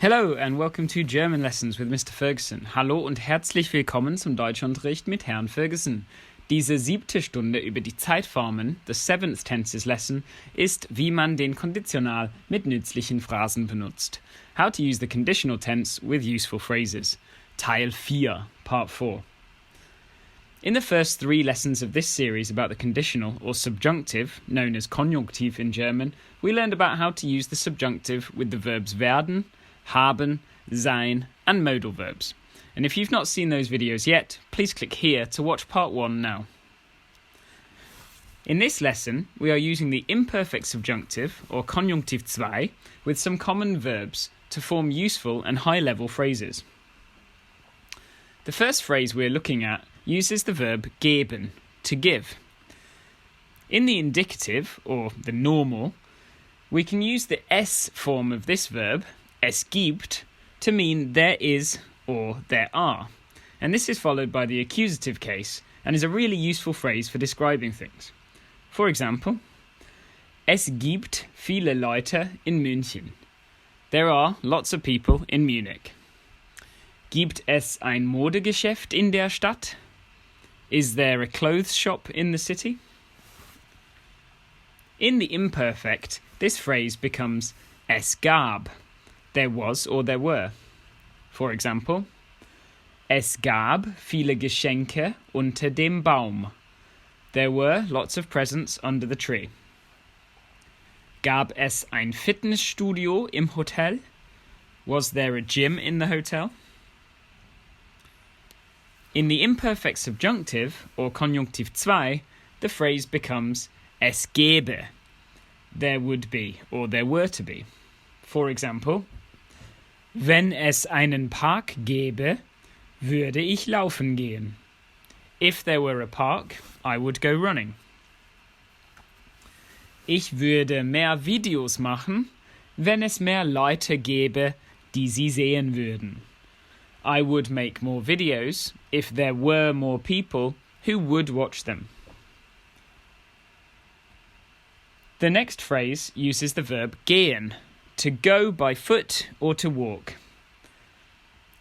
Hello and welcome to German Lessons with Mr. Ferguson. Hallo und herzlich willkommen zum Deutschunterricht mit Herrn Ferguson. Diese 7. Stunde über die Zeitformen, the 7th Tenses Lesson, ist, wie man den Konditional mit nützlichen Phrasen benutzt. How to use the conditional tense with useful phrases. Teil 4, Part 4. In the first 3 lessons of this series about the conditional or subjunctive, known as Konjunktiv in German, we learned about how to use the subjunctive with the verbs werden, haben, sein, and modal verbs. And if you've not seen those videos yet, please click here to watch part 1 now. In this lesson, we are using the imperfect subjunctive, or Konjunktiv II, with some common verbs to form useful and high-level phrases. The first phrase we're looking at uses the verb geben, to give. In the indicative, or the normal, we can use the S form of this verb, es gibt, to mean there is or there are. And this is followed by the accusative case and is a really useful phrase for describing things. For example, es gibt viele Leute in München. There are lots of people in Munich. Gibt es ein Modegeschäft in der Stadt? Is there a clothes shop in the city? In the imperfect, this phrase becomes es gab. There was or there were. For example, es gab viele Geschenke unter dem Baum. There were lots of presents under the tree. Gab es ein Fitnessstudio im Hotel? Was there a gym in the hotel? In the imperfect subjunctive, or Konjunktiv II, the phrase becomes es gäbe. There would be, or there were to be. For example, wenn es einen Park gäbe, würde ich laufen gehen. If there were a park, I would go running. Ich würde mehr Videos machen, wenn es mehr Leute gäbe, die sie sehen würden. I would make more videos if there were more people who would watch them. The next phrase uses the verb gehen, to go by foot or to walk.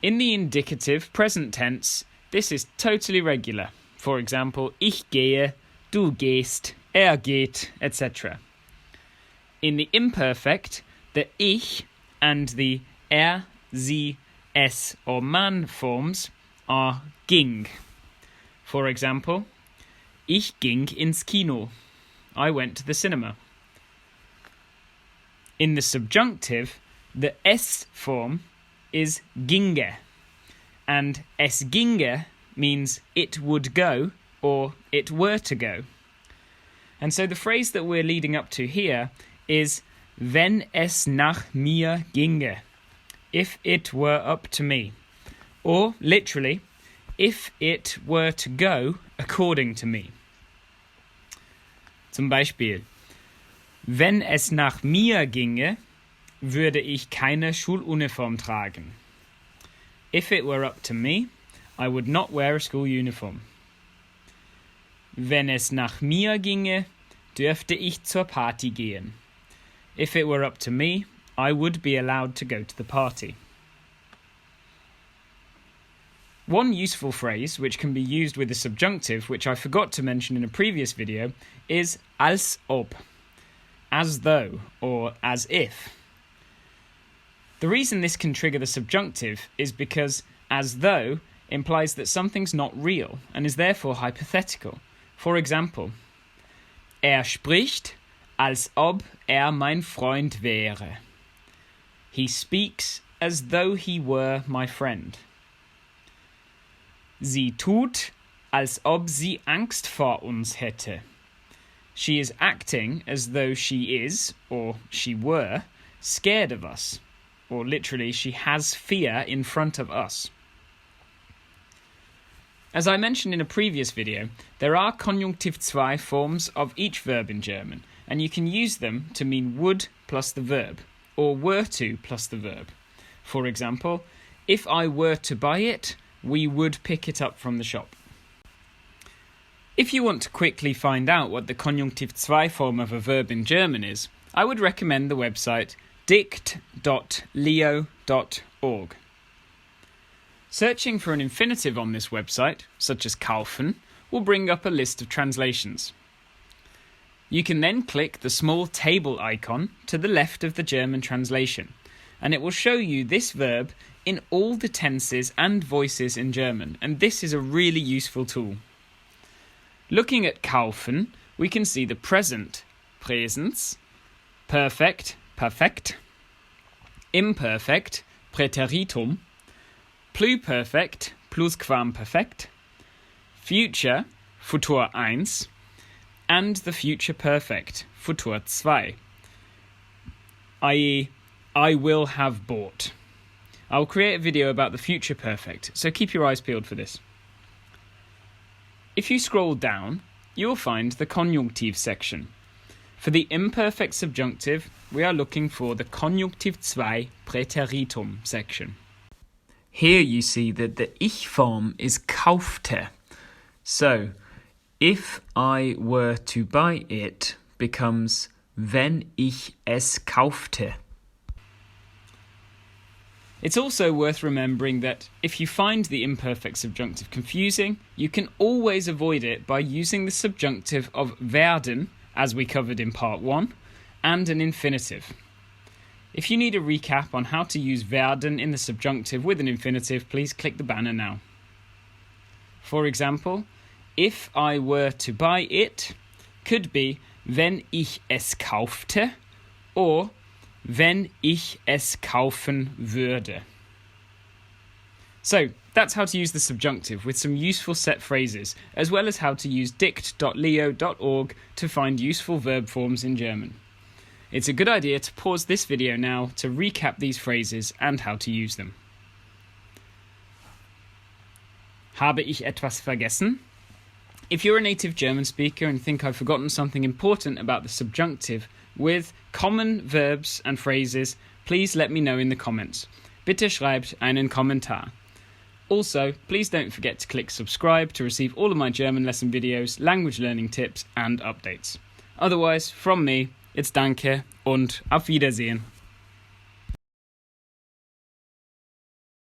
In the indicative present tense, this is totally regular. For example, ich gehe, du gehst, geht, etc. In the imperfect, the ich and the sie, es or man forms are ging. For example, ich ging ins Kino. I went to the cinema. In the subjunctive, the S form is ginge, and es ginge means it would go or it were to go. And so the phrase that we're leading up to here is wenn es nach mir ginge, if it were up to me, or literally, if it were to go according to me. Zum Beispiel, wenn es nach mir ginge, würde ich keine Schuluniform tragen. If it were up to me, I would not wear a school uniform. Wenn es nach mir ginge, dürfte ich zur Party gehen. If it were up to me, I would be allowed to go to the party. One useful phrase which can be used with the subjunctive, which I forgot to mention in a previous video, is als ob. As though, or as if. The reason this can trigger the subjunctive is because as though implies that something's not real and is therefore hypothetical. For example, spricht, als ob mein Freund wäre. He speaks as though he were my friend. Sie tut, als ob sie Angst vor uns hätte. She is acting as though she is, or she were, scared of us. Or literally, she has fear in front of us. As I mentioned in a previous video, there are Konjunktiv II forms of each verb in German, and you can use them to mean would plus the verb, or were to plus the verb. For example, if I were to buy it, we would pick it up from the shop. If you want to quickly find out what the Konjunktiv II form of a verb in German is, I would recommend the website dict.leo Konjunktiv.org. Searching for an infinitive on this website, such as kaufen, will bring up a list of translations. You can then click the small table icon to the left of the German translation, and it will show you this verb in all the tenses and voices in German, and this is a really useful tool. Looking at kaufen, we can see the present, Präsens, perfect, perfekt, imperfect, Präteritum, pluperfekt, plusquamperfekt, future, Futur 1, and the future perfect, Futur 2, i.e., I will have bought. I'll create a video about the future perfect, so keep your eyes peeled for this. If you scroll down, you will find the Konjunktiv section. For the imperfect subjunctive, we are looking for the Konjunktiv II Präteritum section. Here you see that the Ich form is kaufte. So, if I were to buy it becomes wenn ich es kaufte. It's also worth remembering that if you find the imperfect subjunctive confusing, you can always avoid it by using the subjunctive of werden, as we covered in part 1, and an infinitive. If you need a recap on how to use werden in the subjunctive with an infinitive, please click the banner now. For example, if I were to buy it could be wenn ich es kaufte or wenn ich es kaufen würde. So, that's how to use the subjunctive with some useful set phrases, as well as how to use dict.leo.org to find useful verb forms in German. It's a good idea to pause this video now to recap these phrases and how to use them. Habe ich etwas vergessen? If you're a native German speaker and think I've forgotten something important about the subjunctive with common verbs and phrases, please let me know in the comments. Bitte schreibt einen Kommentar. Also, please don't forget to click subscribe to receive all of my German lesson videos, language learning tips and updates. Otherwise, from me, it's Danke und auf Wiedersehen.